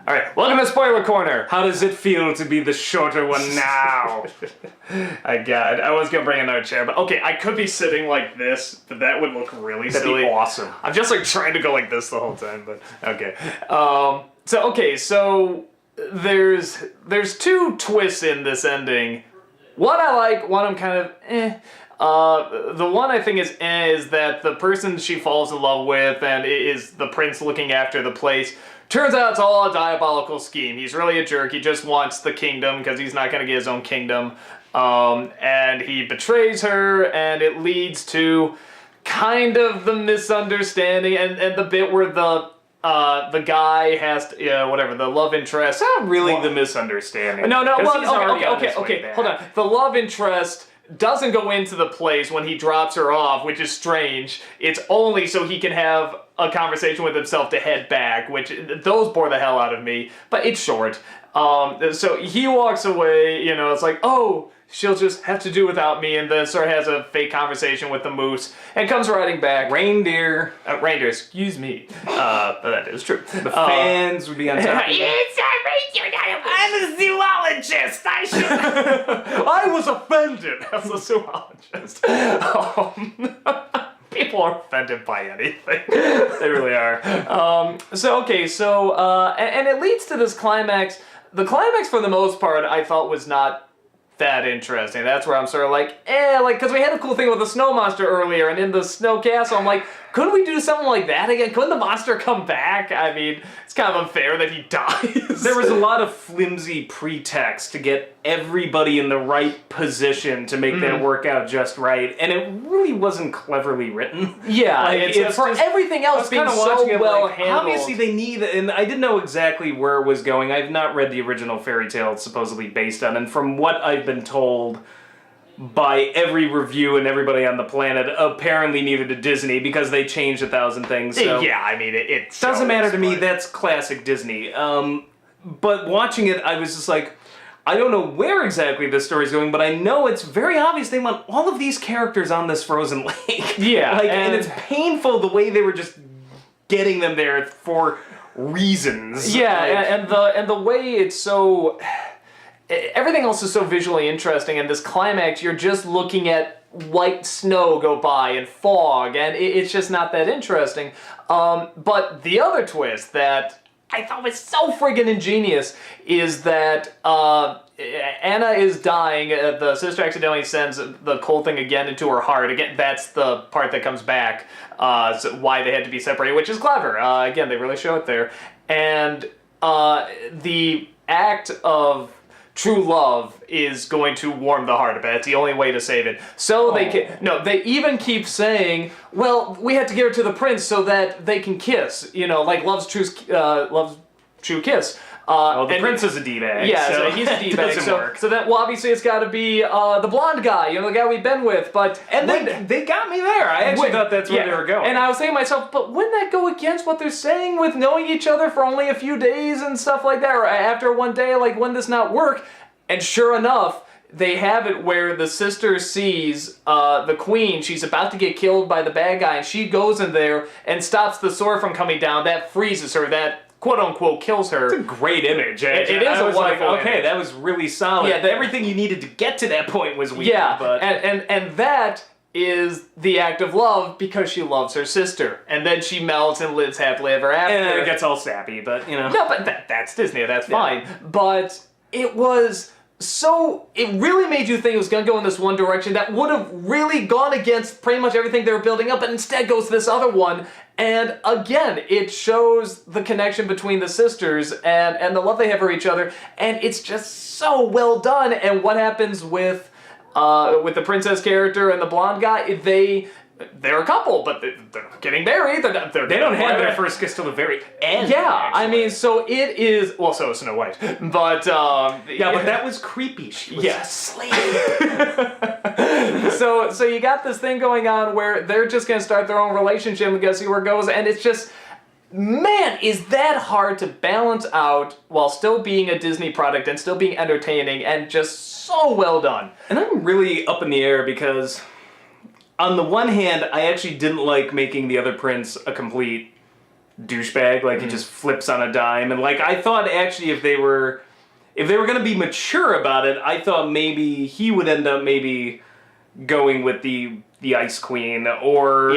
All right, welcome to Spoiler Corner. How does it feel to be the shorter one now? I was gonna bring another chair, but okay, I could be sitting like this, but that would look really silly. That'd be awesome. I'm just like trying to go like this the whole time, but okay. So there's two twists in this ending. One I like, one I'm kind of eh. The one I think is that the person she falls in love with and is the prince looking after the place. Turns out it's all a diabolical scheme. He's really a jerk. He just wants the kingdom because he's not going to get his own kingdom. And he betrays her, and it leads to kind of the misunderstanding and the bit where the guy has to, the love interest. Not really the misunderstanding. No, Okay, hold on. The love interest doesn't go into the place when he drops her off, which is strange. It's only so he can have a conversation with himself to head back, which those bore the hell out of me, but it's short. So he walks away, it's like, oh, she'll just have to do without me, and then sort of has a fake conversation with the moose, and comes riding back. Reindeer, excuse me. But that is true. The fans would be on top of you. It's a reindeer, I'm a zoologist, I should... I was offended as a zoologist. People are offended by anything. They really are. And it leads to this climax. The climax, for the most part, I thought was not that interesting. That's where I'm sort of like, because we had a cool thing with the snow monster earlier, and in the snow castle, I'm like, couldn't we do something like that again? Couldn't the monster come back? I mean, it's kind of unfair that he dies. There was a lot of flimsy pretext to get everybody in the right position to make that work out just right, and it really wasn't cleverly written. Yeah, it's for just, everything else being so well handled. Obviously they need, and I didn't know exactly where it was going. I've not read the original fairy tale it's supposedly based on, and from what I've been told by every review and everybody on the planet, apparently neither did Disney because they changed 1,000 things. So yeah, I mean, it doesn't matter to me. That's classic Disney. But watching it, I was just like, I don't know where exactly this story's going, but I know it's very obvious they want all of these characters on this frozen lake. Yeah, and it's painful the way they were just getting them there for reasons. Yeah, and the way it's so... Everything else is so visually interesting, and this climax, you're just looking at white snow go by and fog, and it's just not that interesting. But the other twist that I thought was so friggin' ingenious is that Anna is dying. The sister accidentally sends the cold thing again into her heart. Again, that's the part that comes back, so why they had to be separated, which is clever. Again, they really show it there. And the act of true love is going to warm the heart a bit. It's the only way to save it. So they even keep saying, well, we had to give her to the prince so that they can kiss, like love's true kiss. The prince is a D-bag. Yeah, so he's a D-bag. Work. So that, well, obviously it's got to be the blonde guy, the guy we've been with. They got me there. I actually thought that's where they were going. And I was saying to myself, but wouldn't that go against what they're saying with knowing each other for only a few days and stuff like that? Or after one day, like, wouldn't this not work? And sure enough, they have it where the sister sees the queen. She's about to get killed by the bad guy, and she goes in there and stops the sword from coming down. That freezes her. That quote-unquote kills her. It's a great image. It is a wonderful image. Okay, that was really solid. Yeah, everything you needed to get to that point was weird. Yeah, but... and that is the act of love because she loves her sister. And then she melts and lives happily ever after. And then it gets all sappy, but, No, but that's Disney. That's fine. But it was... So, it really made you think it was going to go in this one direction that would have really gone against pretty much everything they were building up, but instead goes to this other one. And again, it shows the connection between the sisters and the love they have for each other, and it's just so well done. And what happens with the princess character and the blonde guy, they're a couple, but they're getting married. They don't have their first kiss till the very end. Yeah, actually. I mean, so it is. Well, so is Snow White, but but that was creepy. She was asleep. So you got this thing going on where they're just gonna start their own relationship and go see where it goes, and it's just. Man, is that hard to balance out while still being a Disney product and still being entertaining and just so well done. And I'm really up in the air because on the one hand, I actually didn't like making the other prince a complete douchebag. Like, he just flips on a dime. And, like, I thought, actually, if they were going to be mature about it, I thought maybe he would end up maybe going with the Ice Queen, or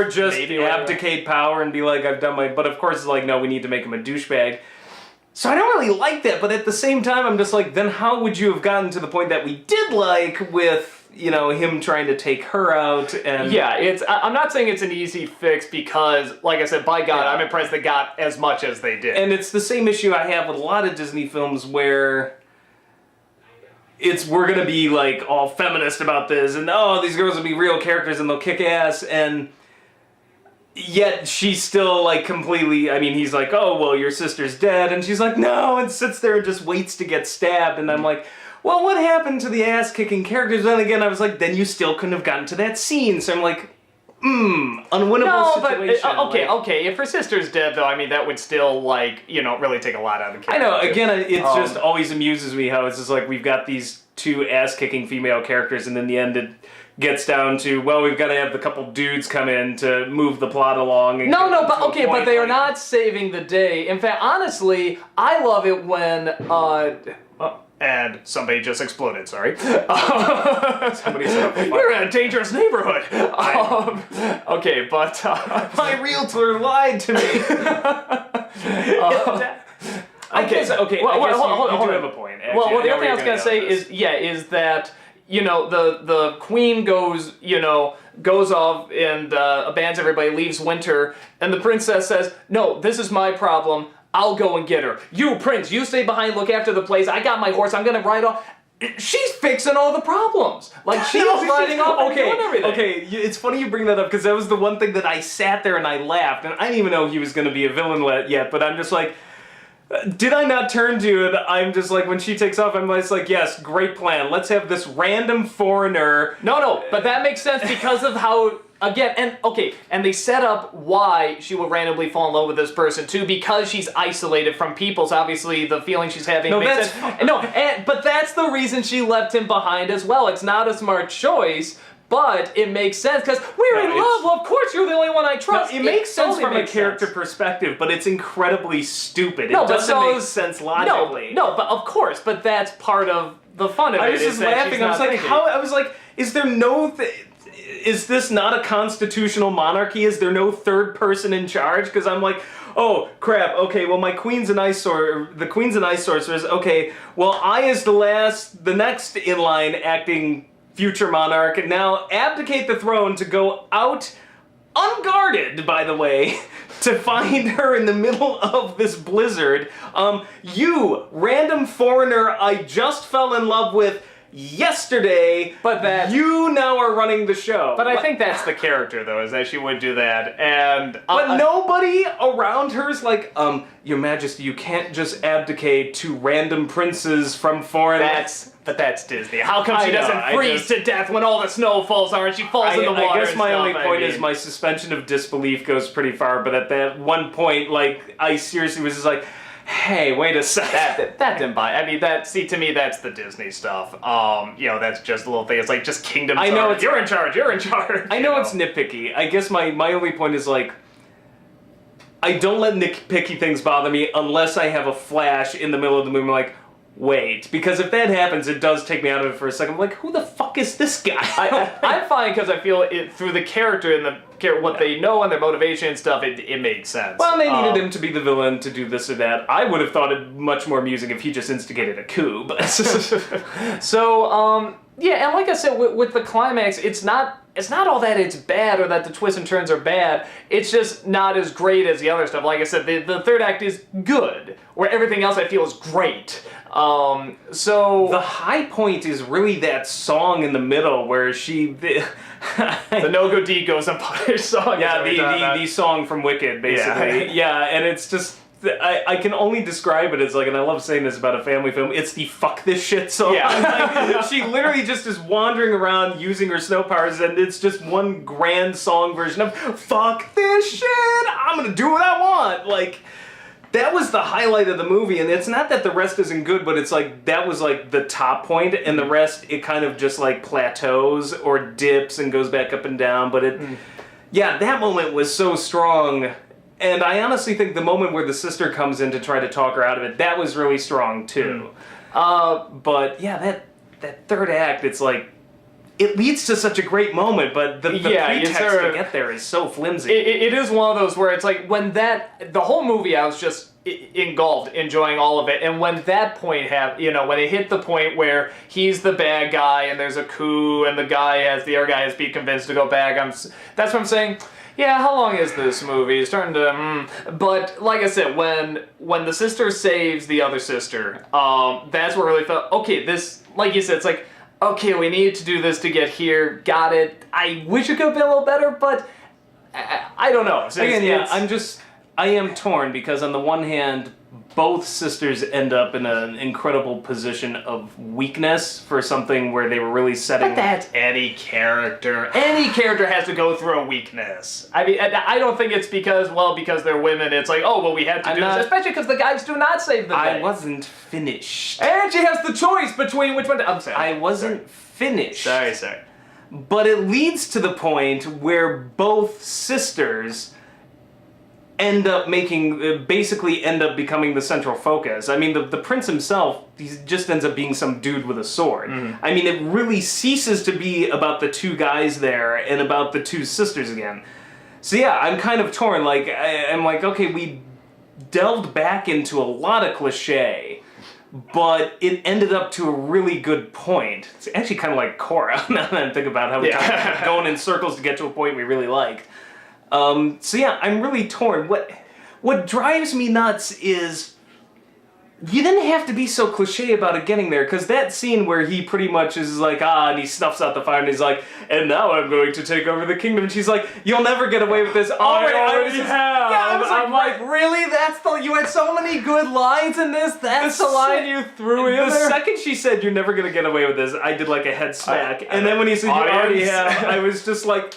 just abdicate power and be like, I've done my... But, of course, it's like, no, we need to make him a douchebag. So I don't really like that, but at the same time, I'm just like, then how would you have gotten to the point that we did like with, you know, him trying to take her out and... Yeah, I'm not saying it's an easy fix because, like I said, by God, I'm impressed they got as much as they did. And it's the same issue I have with a lot of Disney films where we're gonna be, like, all feminist about this, and, oh, these girls will be real characters and they'll kick ass, and... Yet she's still, like, completely... I mean, he's like, oh, well, your sister's dead. And she's like, no, and sits there and just waits to get stabbed. And I'm like, well, what happened to the ass-kicking characters? Then again, I was like, then you still couldn't have gotten to that scene. So I'm like, unwinnable situation. But, okay. If her sister's dead, though, I mean, that would still, like, you know, really take a lot out of the character. I know. Again, it just always amuses me how it's just like, we've got these two ass-kicking female characters, and in the end, it gets down to, well, we've got to have the couple dudes come in to move the plot along. And but they are not saving the day. In fact, honestly, I love it when and somebody just exploded. Sorry. Somebody set up a fire. We're in a dangerous neighborhood. Okay, but my realtor lied to me. I guess you do have a point. Actually, well, the other thing I was going to say is that, you know, the queen goes off and abandons everybody, leaves Winter, and the princess says, no, this is my problem, I'll go and get her. You, prince, you stay behind, look after the place, I got my horse, I'm gonna ride off. She's fixing all the problems. Like, she's riding off and doing everything. Okay, it's funny you bring that up, because that was the one thing that I sat there and I laughed, and I didn't even know he was gonna be a villain yet, but I'm just like, did I not turn to you? And I'm just like, when she takes off, I'm just like, yes, great plan. Let's have this random foreigner. No, but that makes sense because of how, again, and they set up why she will randomly fall in love with this person too, because she's isolated from people. So obviously the feeling she's having makes sense. But that's the reason she left him behind as well. It's not a smart choice. But it makes sense, because we're in love. Well, of course you're the only one I trust. No, it makes sense from a character perspective, but it's incredibly stupid. It doesn't make sense logically. No, but of course, but that's part of the fun of it. I was just laughing. I was like, is there no... is this not a constitutional monarchy? Is there no third person in charge? Because I'm like, oh, crap, okay, well, the Queen's an ice sorceress, okay, well, I is the next in line acting future monarch, and now abdicate the throne to go out, unguarded, by the way, to find her in the middle of this blizzard. You, random foreigner I just fell in love with yesterday, you now are running the show. But I think that's the character, though, is that she would do that, and... But nobody around her is like, Your Majesty, you can't just abdicate to random princes from foreign... But that's Disney. How come she doesn't freeze to death when all the snow falls on her and she falls in the water? I guess my only point is my suspension of disbelief goes pretty far, but at that one point, like, I seriously was just like, hey, wait a second. That didn't buy. I mean, to me, that's the Disney stuff. You know, that's just a little thing. It's like, just kingdoms. I know you're in charge. I know it's nitpicky. I guess my only point is, like, I don't let nitpicky things bother me unless I have a flash in the middle of the movie, like, wait, because if that happens, it does take me out of it for a second. I'm like, who the fuck is this guy? I'm fine because I feel it through the character and what they know and their motivation and stuff. It makes sense. Well, they needed him to be the villain to do this or that. I would have thought it much more amusing if he just instigated a coup. So, yeah, and like I said, with the climax, it's not all that it's bad or that the twists and turns are bad. It's just not as great as the other stuff. Like I said, the third act is good, where everything else I feel is great. So the high point is really that song in the middle where the No Good Deed Goes Unpunished song. Yeah, the song from Wicked, basically. Yeah, and it's just... I can only describe it as like, and I love saying this about a family film, it's the fuck this shit song. Yeah. Like, she literally just is wandering around using her snow powers, and it's just one grand song version of fuck this shit, I'm gonna do what I want. Like, that was the highlight of the movie, and it's not that the rest isn't good, but it's like, that was like the top point, and the rest, it kind of just like plateaus or dips and goes back up and down, but yeah, that moment was so strong. And I honestly think the moment where the sister comes in to try to talk her out of it, that was really strong too. But yeah, that third act, it's like, it leads to such a great moment, but the pretext to get there is so flimsy. It is one of those where it's like, when the whole movie, I was just engulfed, enjoying all of it, and when that point when it hit the point where he's the bad guy and there's a coup and the other guy has to be convinced to go back, that's what I'm saying. Yeah, how long is this movie? It's starting to, But, like I said, when the sister saves the other sister, that's what really felt, okay, this, like you said, it's like, okay, we need to do this to get here, got it. I wish it could have been a little better, but I don't know. I am torn, because on the one hand, both sisters end up in an incredible position of weakness for something where they were really setting... But that's any character. Any character has to go through a weakness. I mean, I don't think it's because they're women, it's like, oh, well, we had to do this. Especially because the guys do not save the day. I wasn't finished. And she has the choice between which one to... I'm sorry. I wasn't finished. Sorry. But it leads to the point where both sisters basically end up becoming the central focus. I mean, the prince himself, he just ends up being some dude with a sword. Mm-hmm. I mean, it really ceases to be about the two guys there and about the two sisters again. So yeah, I'm kind of torn. Like, I'm like, okay, we delved back into a lot of cliche, but it ended up to a really good point. It's actually kind of like Korra, now that I think about how we're going in circles to get to a point we really liked. So yeah, I'm really torn. What drives me nuts is you didn't have to be so cliche about it getting there, because that scene where he pretty much is like, and he snuffs out the fire and he's like, and now I'm going to take over the kingdom, and she's like, you'll never get away with this. I already have. Yeah, I'm like, really? You had so many good lines in this? That's the line you threw in there? The second she said, you're never going to get away with this, I did like a head smack. And then when he said, you already have, I was just like...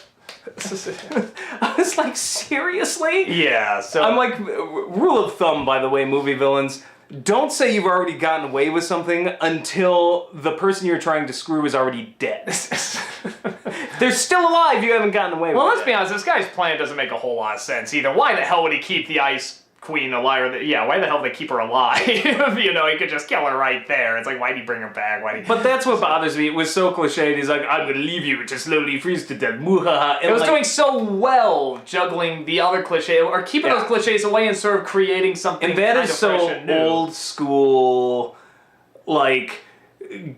I was like, seriously? Yeah, so... I'm like, rule of thumb, by the way, movie villains, don't say you've already gotten away with something until the person you're trying to screw is already dead. They're still alive, you haven't gotten away with it. Well, let's be honest, this guy's plan doesn't make a whole lot of sense either. Why the hell would he keep the Ice Queen alive? Why the hell would they keep her alive? He could just kill her right there. It's like, why'd he bring her back? But that's what bothers me. It was so cliched. He's like, I'm gonna leave you to slowly freeze to death. It was doing so well juggling the other cliche, or keeping those cliches away and sort of creating something. And that is so old school, like,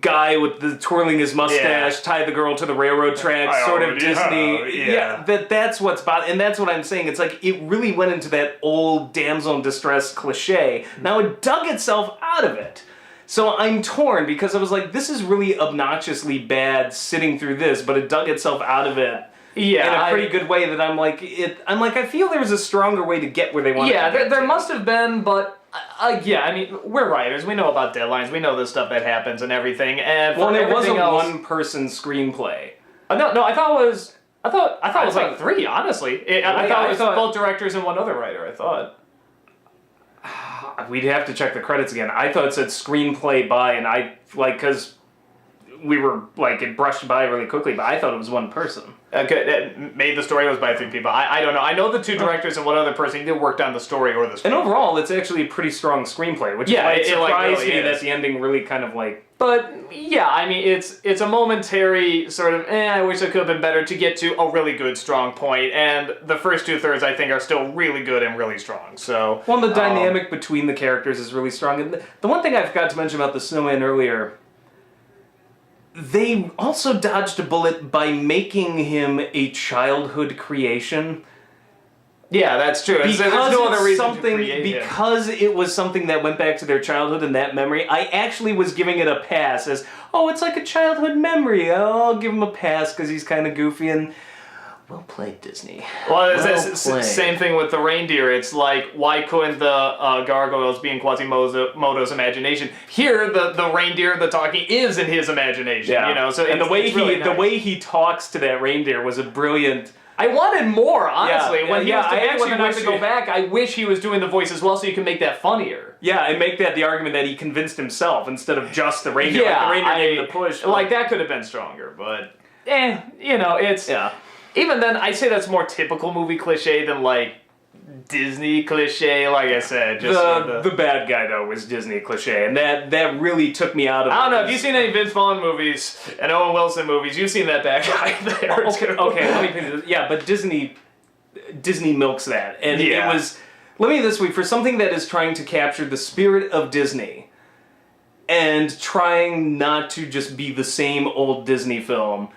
guy with the twirling his mustache, tie the girl to the railroad tracks, sort of Disney. That's what's and that's what I'm saying. It's like, it really went into that old damsel in distress cliche. Now it dug itself out of it. So I'm torn, because I was like, this is really obnoxiously bad sitting through this, but it dug itself out of it. In a pretty good way that I'm like, I feel there was a stronger way to get where they wanted to get. Yeah, there must have been, but I mean, we're writers. We know about deadlines. We know the stuff that happens and everything. And it was a one-person screenplay. No, I thought it was like three. Honestly, I thought it was both directors and one other writer. I thought. We'd have to check the credits again. I thought it said screenplay by, and because we were like, it brushed by really quickly, but I thought it was one person. Maybe the story was by three people. I don't know. I know the two directors and one other person either worked on the story or the screenplay. And overall, it's actually a pretty strong screenplay, which is why it surprised me that the ending really kind of like... But, yeah, I mean, it's a momentary sort of, I wish it could have been better, to get to a really good, strong point, and the first two-thirds, I think, are still really good and really strong, so... Well, the dynamic between the characters is really strong, and the one thing I forgot to mention about the Snowman earlier... They also dodged a bullet by making him a childhood creation. Yeah, that's true. Because it was something that went back to their childhood and that memory, I actually was giving it a pass as, it's like a childhood memory. I'll give him a pass because he's kind of goofy and... Well played, Disney. Well, it's same thing with the reindeer. It's like, why couldn't the gargoyles be in Quasimodo's imagination? Here, the reindeer, the talking, is in his imagination. Yeah. So and the way he talks to that reindeer was a brilliant... I wanted more, honestly. Yeah, when he was debating whether or not to go back, I wish he was doing the voice as well, so you can make that funnier. Yeah, and make that the argument that he convinced himself instead of just the reindeer. Yeah, like the reindeer gave the push. Like, that could have been stronger, but... it's... Yeah. Even then, I'd say that's more typical movie cliche than, like, Disney cliche, like I said. Just The bad guy though was Disney cliche, and that really took me out of. I don't know if you've seen any Vince Vaughn movies and Owen Wilson movies. You've seen that bad guy there too. Okay, let me put it. Yeah, but Disney milks that, and Yeah. it was. Let me this week for something that is trying to capture the spirit of Disney, and trying not to just be the same old Disney film.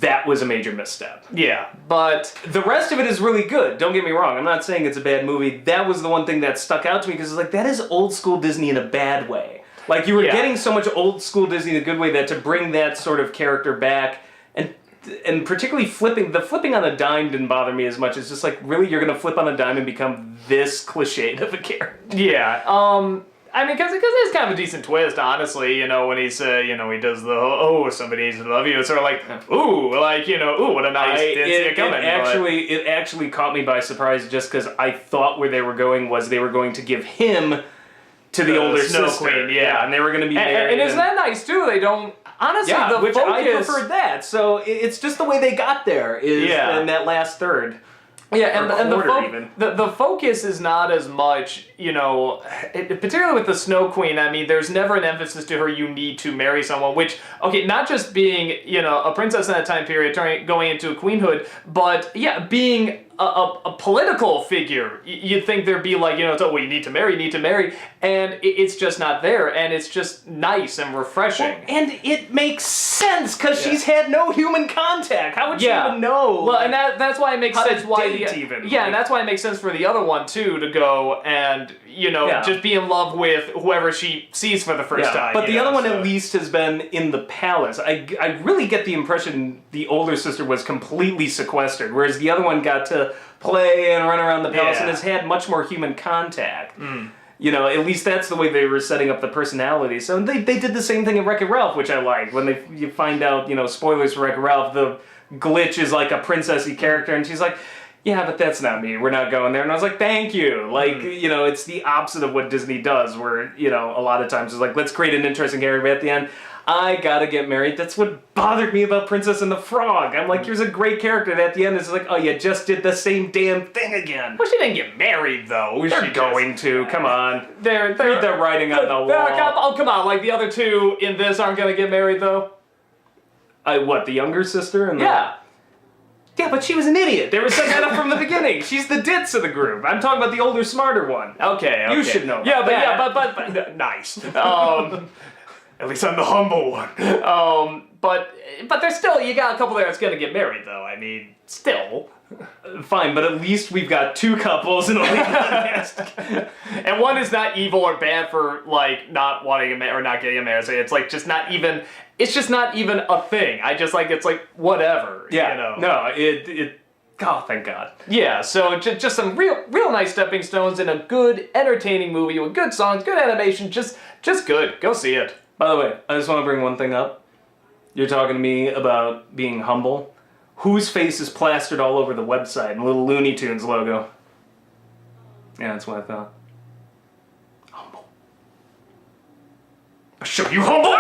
That was a major misstep. Yeah, but The rest of it is really good. Don't get me wrong. I'm not saying it's a bad movie. That was the one thing that stuck out to me because it's like that is old school Disney in a bad way. Like you were Yeah. getting so much old school Disney in a good way that to bring that sort of character back and particularly flipping on a dime didn't bother me as much. It's just like really you're gonna flip on a dime and become this cliched of a character. yeah, I mean, because it's kind of a decent twist, honestly. When he's he does the somebody needs to love you. It's sort of like ooh, like ooh, what a nice didn't see it coming. It actually caught me by surprise just because I thought where they were going was they were going to give him to the older Snow sister. Queen, yeah. And they were going to be married. And isn't that nice too? They don't honestly the which focus. I preferred that. So it's just the way they got there is Yeah. in that last third. Yeah, and quarter even. the focus is not as much, particularly with the Snow Queen. I mean, there's never an emphasis to her. You need to marry someone, which not just being a princess in that time period, going into queenhood, but being a political figure. You'd think there'd be like you need to marry, and it's just not there, and it's just nice and refreshing. Well, and it makes sense because she's had no human contact. How would she even know? Well, and that's why it makes how to sense why date even. and that's why it makes sense for the other one too to go and just be in love with whoever she sees for the first time. But the other one at least has been in the palace. I really get the impression the older sister was completely sequestered, whereas the other one got to play and run around the palace and has had much more human contact. At least that's the way they were setting up the personality. So they did the same thing in Wreck-It Ralph, which I like. When you find out, spoilers for Wreck-It Ralph, the Glitch is like a princessy character, and she's like, yeah, but that's not me. We're not going there. And I was like, thank you. Like, it's the opposite of what Disney does, where, a lot of times it's like, let's create an interesting character, but at the end, I gotta get married. That's what bothered me about Princess and the Frog. I'm like, here's a great character, and at the end it's like, oh, you just did the same damn thing again. Well, she didn't get married though. They're going to. Come on. They're Read the writing on the wall. Oh, come on. Like the other two in this aren't gonna get married though. What, the younger sister? And Yeah. Yeah, but she was an idiot. They were setting that up from the beginning. She's the ditz of the group. I'm talking about the older, smarter one. Okay. You should know. Yeah, about but nice. At least I'm the humble one. But there's still, you got a couple there that's gonna get married though. I mean, still. Fine, but at least we've got two couples and only one has to. And one is not evil or bad for like not wanting a man or not getting a married. So it's like just not even. It's just not even a thing. I just like it's like whatever. Yeah. No. It. Oh, thank God. Yeah. So just some real nice stepping stones in a good, entertaining movie with good songs, good animation. Just good. Go see it. By the way, I just want to bring one thing up. You're talking to me about being humble. Whose face is plastered all over the website and a little Looney Tunes logo? Yeah, that's what I thought. Humble. I'll show you humble!